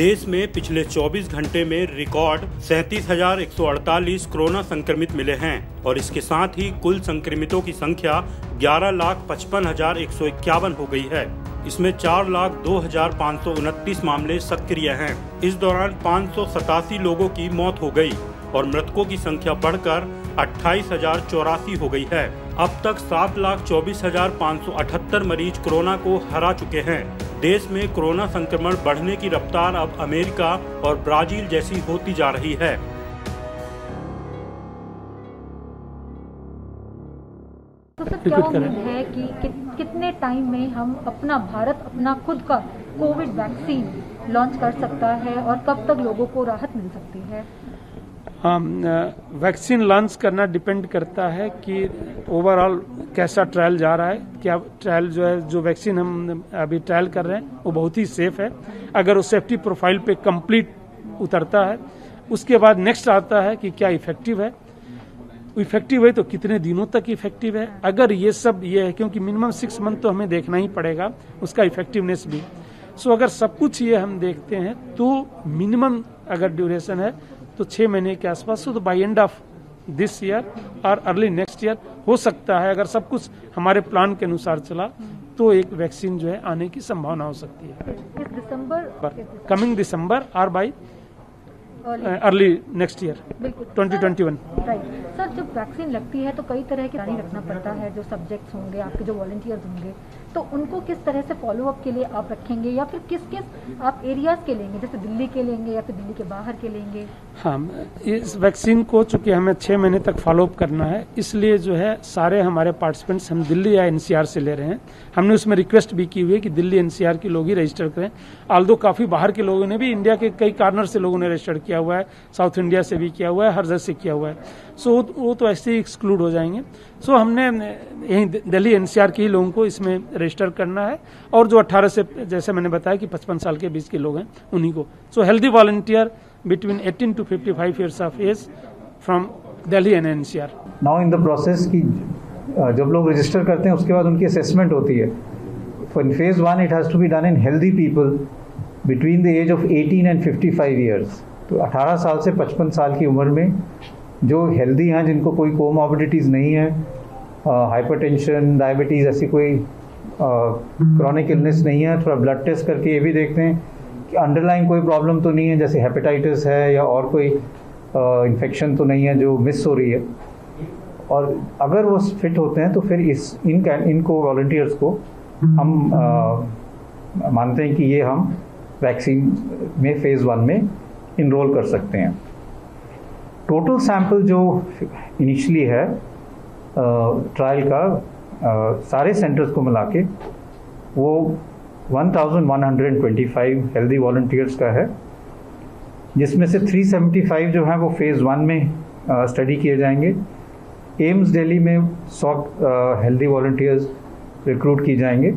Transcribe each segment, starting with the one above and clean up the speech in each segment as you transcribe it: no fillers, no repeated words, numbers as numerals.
देश में पिछले 24 घंटे में रिकॉर्ड 37,148 कोरोना संक्रमित मिले हैं और इसके साथ ही कुल संक्रमितों की संख्या 11,55,151 हो गई है। इसमें 4,02,529 मामले सक्रिय हैं। इस दौरान 587 लोगों की मौत हो गई और मृतकों की संख्या बढ़कर 28,084 हो गई है। अब तक 7,24,578 मरीज कोरोना को हरा चुके हैं। देश में कोरोना संक्रमण बढ़ने की रफ्तार अब अमेरिका और ब्राजील जैसी होती जा रही है। तो सर क्या उम्मीद है कि कितने टाइम में हम भारत अपना खुद का कोविड वैक्सीन लॉन्च कर सकता है और कब तक लोगों को राहत मिल सकती है? वैक्सीन लॉन्च करना डिपेंड करता है कि ओवरऑल कैसा ट्रायल जा रहा है। क्या ट्रायल जो वैक्सीन हम अभी ट्रायल कर रहे हैं वो बहुत ही सेफ है। अगर वो सेफ्टी प्रोफाइल पे कंप्लीट उतरता है उसके बाद नेक्स्ट आता है कि क्या इफेक्टिव है। इफेक्टिव है तो कितने दिनों तक इफेक्टिव है। अगर ये सब ये है क्योंकि मिनिमम 6 मंथ तो हमें देखना ही पड़ेगा उसका इफेक्टिवनेस भी। सो अगर सब कुछ ये हम देखते हैं तो मिनिमम अगर ड्यूरेशन है तो 6 महीने के आसपास, तो by end of this year और अर्ली नेक्स्ट ईयर हो सकता है। अगर सब कुछ हमारे प्लान के अनुसार चला तो एक वैक्सीन जो है आने की संभावना हो सकती है कमिंग दिसंबर और bye early next year 2021। Right sir, जब वैक्सीन लगती है तो कई तरह की निगरानी रखना पड़ता है। जो सब्जेक्ट्स होंगे, आपके जो वॉलंटियर्स होंगे, तो उनको किस तरह से फॉलो अप के लिए आप रखेंगे या फिर किस किस आप एरियाज के लेंगे, जैसे दिल्ली के लेंगे या फिर दिल्ली के बाहर के लेंगे? हाँ, इस वैक्सीन को चूंकि हमें 6 महीने तक फॉलो अप करना है इसलिए जो है सारे हमारे पार्टिसिपेंट्स हम दिल्ली या एनसीआर से ले रहे हैं। हमने उसमें रिक्वेस्ट भी की हुई है कि दिल्ली एनसीआर के लोग ही रजिस्टर करें। आल्दो काफी बाहर के लोगों ने भी, इंडिया के कई कार्नर से लोगों ने रजिस्टर किया हुआ है, साउथ इंडिया से भी किया हुआ है, हर जगह से किया हुआ है। सो वो तो ऐसे ही एक्सक्लूड हो जाएंगे। सो हमने यही दिल्ली एनसीआर के ही लोगों को इसमें रजिस्टर करना है और जो 18 से, जैसे मैंने बताया कि 55 साल के बीच के लोग हैं उन्हीं को। So healthy volunteer between 18 to 55 years of age from Delhi and NCR. Now in the process की जब लोग रजिस्टर करते हैं उसके बाद उनकी असेसमेंट होती है। In phase 1 it has to be done in healthy people between the age of 18 and 55 years। तो 18 साल से 55 साल की उम्र में जो हेल्दी हैं, जिनको कोई कोमॉर्बिडिटीज़ नहीं है, हाइपरटेंशन, डायबिटीज़, ऐसी कोई क्रॉनिक इलनेस नहीं है, थोड़ा ब्लड टेस्ट करके ये भी देखते हैं कि अंडरलाइन कोई प्रॉब्लम तो नहीं है, जैसे हेपेटाइटिस है या और कोई इन्फेक्शन तो नहीं है जो मिस हो रही है। और अगर वो फिट होते हैं तो फिर इनको वॉलंटियर्स को हम मानते हैं कि ये हम वैक्सीन में फेज़ 1 में इनरोल कर सकते हैं। टोटल सैंपल जो इनिशियली है ट्रायल का सारे सेंटर्स को मिला के वो 1125 हेल्दी वॉलंटियर्स का है, जिसमें से 375 जो हैं वो फेज़ 1 में स्टडी किए जाएंगे। एम्स दिल्ली में 100 हेल्दी वॉलंटियर्स रिक्रूट किए जाएंगे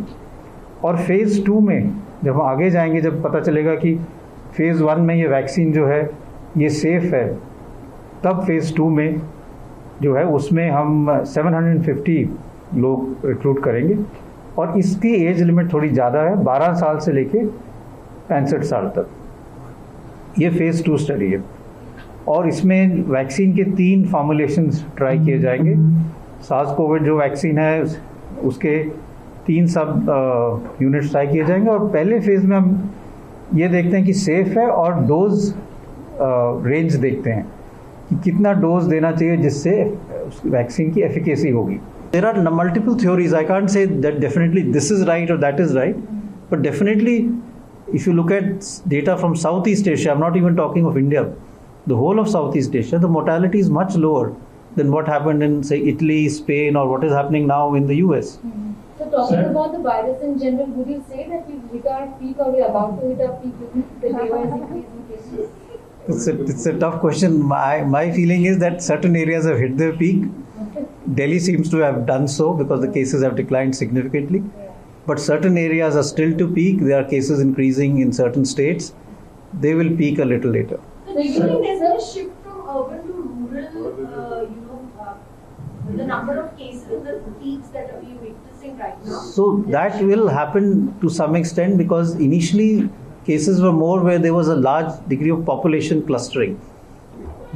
और फेज़ 2 में जब हम आगे जाएंगे, जब पता चलेगा कि फेज़ 1 में ये वैक्सीन जो है ये सेफ़ है, तब फेज़ 2 में जो है उसमें हम 750 लोग रिक्रूट करेंगे और इसकी एज लिमिट थोड़ी ज़्यादा है, 12 साल से लेके 65 साल तक। ये फेज़ 2 स्टडी है और इसमें वैक्सीन के 3 फॉर्मुलेशंस ट्राई किए जाएंगे। सार्स कोविड जो वैक्सीन है उसके 3 सब यूनिट्स ट्राई किए जाएंगे और पहले फेज़ में हम ये देखते हैं कि सेफ़ है और डोज रेंज देखते हैं कि कितना डोज देना चाहिए जिससे वैक्सीन की एफिकेसी होगी। There are multiple theories. I can't say that definitely this is right or that is right, but definitely if you look at data from Southeast Asia, I'm not even talking of India, the whole of Southeast Asia, the mortality is much lower than what happened in, say, Italy, Spain, or what is happening now in the US. So talking about the virus in general, would you say that we've hit our peak or we're about to hit our peak with the day-wise increase in cases? It's a tough question. My feeling is that certain areas have hit their peak. Delhi seems to have done so because the cases have declined significantly. But certain areas are still to peak. There are cases increasing in certain states. They will peak a little later. So do you think there's a shift from urban to rural, the number of cases, the peaks that we are witnessing right now? So that will happen to some extent because initially cases were more where there was a large degree of population clustering,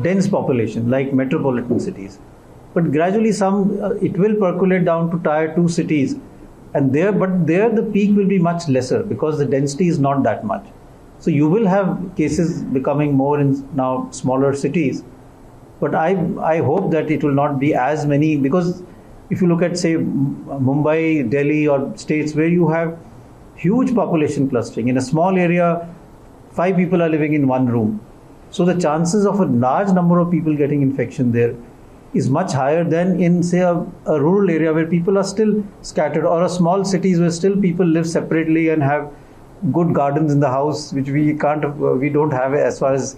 dense population like metropolitan cities. But gradually it will percolate down to tier 2 cities, and there the peak will be much lesser because the density is not that much. So you will have cases becoming more in now smaller cities, but I hope that it will not be as many, because if you look at, say, Mumbai, Delhi, or states where you have huge population clustering, in a small area 5 people are living in one room, so the chances of a large number of people getting infection there is much higher than in, say, a rural area where people are still scattered, or a small cities where still people live separately and have good gardens in the house, which we don't have as far as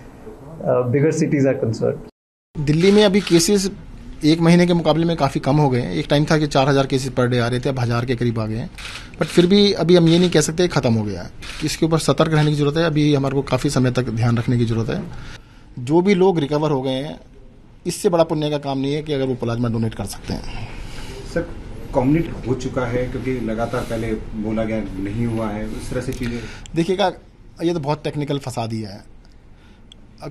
bigger cities are concerned. Delhi में अभी cases एक महीने के मुकाबले में काफ़ी कम हो गए हैं। एक टाइम था कि 4000 केसेस पर डे आ रहे थे, अब 1000 के करीब आ गए हैं। बट फिर भी अभी हम ये नहीं कह सकते ख़त्म हो गया है। इसके ऊपर सतर्क रहने की ज़रूरत है। अभी हमारे को काफ़ी समय तक ध्यान रखने की ज़रूरत है। जो भी लोग रिकवर हो गए हैं, इससे बड़ा पुण्य का काम नहीं है कि अगर वो प्लाज्मा डोनेट कर सकते हैं। सर, कम्युनिट हो चुका है क्योंकि लगातार पहले बोला गया नहीं हुआ है, इस तरह से चीज़ें। देखिएगा, ये तो बहुत टेक्निकल फसाद ही है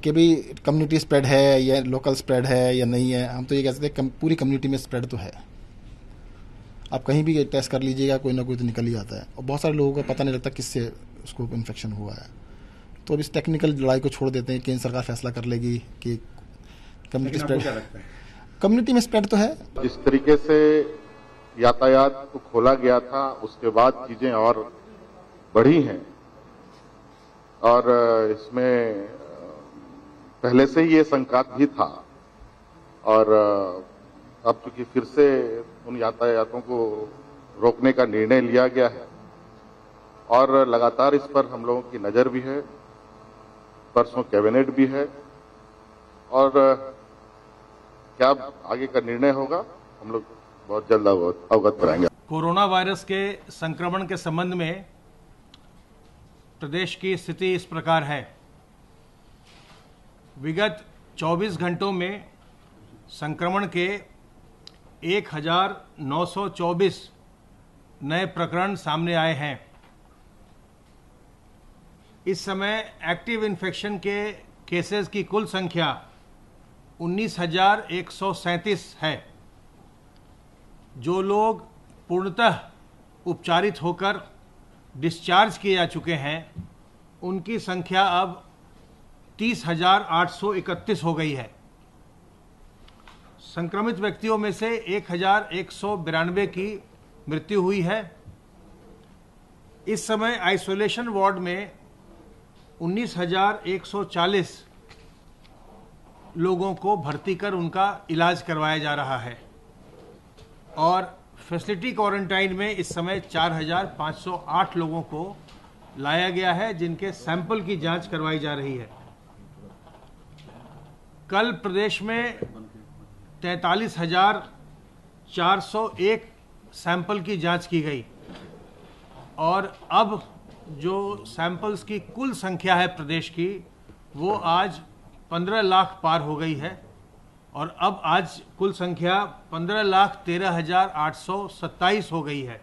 कि भाई कम्युनिटी स्प्रेड है या लोकल स्प्रेड है या नहीं है। हम तो ये कह सकते हैं पूरी कम्युनिटी में स्प्रेड तो है। आप कहीं भी टेस्ट कर लीजिएगा, कोई ना कोई तो निकल ही आता है, और बहुत सारे लोगों को पता नहीं लगता किससे उसको इन्फेक्शन हुआ है। तो अब इस टेक्निकल लड़ाई को छोड़ देते हैं। केंद्र सरकार फैसला कर लेगी कि कम्युनिटी स्प्रेड, कम्युनिटी में स्प्रेड तो है। जिस तरीके से यातायात को खोला गया था, उसके बाद चीजें और बढ़ी हैं, और इसमें पहले से ही ये संकात भी था, और अब चूंकि फिर से उन यातायातों को रोकने का निर्णय लिया गया है, और लगातार इस पर हम लोगों की नजर भी है। परसों कैबिनेट भी है, और क्या आगे का निर्णय होगा हम लोग बहुत जल्द अवगत कराएंगे। कोरोना वायरस के संक्रमण के संबंध में प्रदेश की स्थिति इस प्रकार है। विगत 24 घंटों में संक्रमण के 1924 नए प्रकरण सामने आए हैं। इस समय एक्टिव इन्फेक्शन के केसेस की कुल संख्या 19,137 है। जो लोग पूर्णतः उपचारित होकर डिस्चार्ज किए जा चुके हैं, उनकी संख्या अब 30,831 हो गई है। संक्रमित व्यक्तियों में से 1,192 की मृत्यु हुई है। इस समय आइसोलेशन वार्ड में 19,140 लोगों को भर्ती कर उनका इलाज करवाया जा रहा है, और फैसिलिटी क्वारंटाइन में इस समय 4,508 लोगों को लाया गया है, जिनके सैंपल की जांच करवाई जा रही है। कल प्रदेश में 43,401 सैंपल की जांच की गई, और अब जो सैंपल्स की कुल संख्या है प्रदेश की, वो आज 15 लाख पार हो गई है, और अब आज कुल संख्या 15,13,827 हो गई है।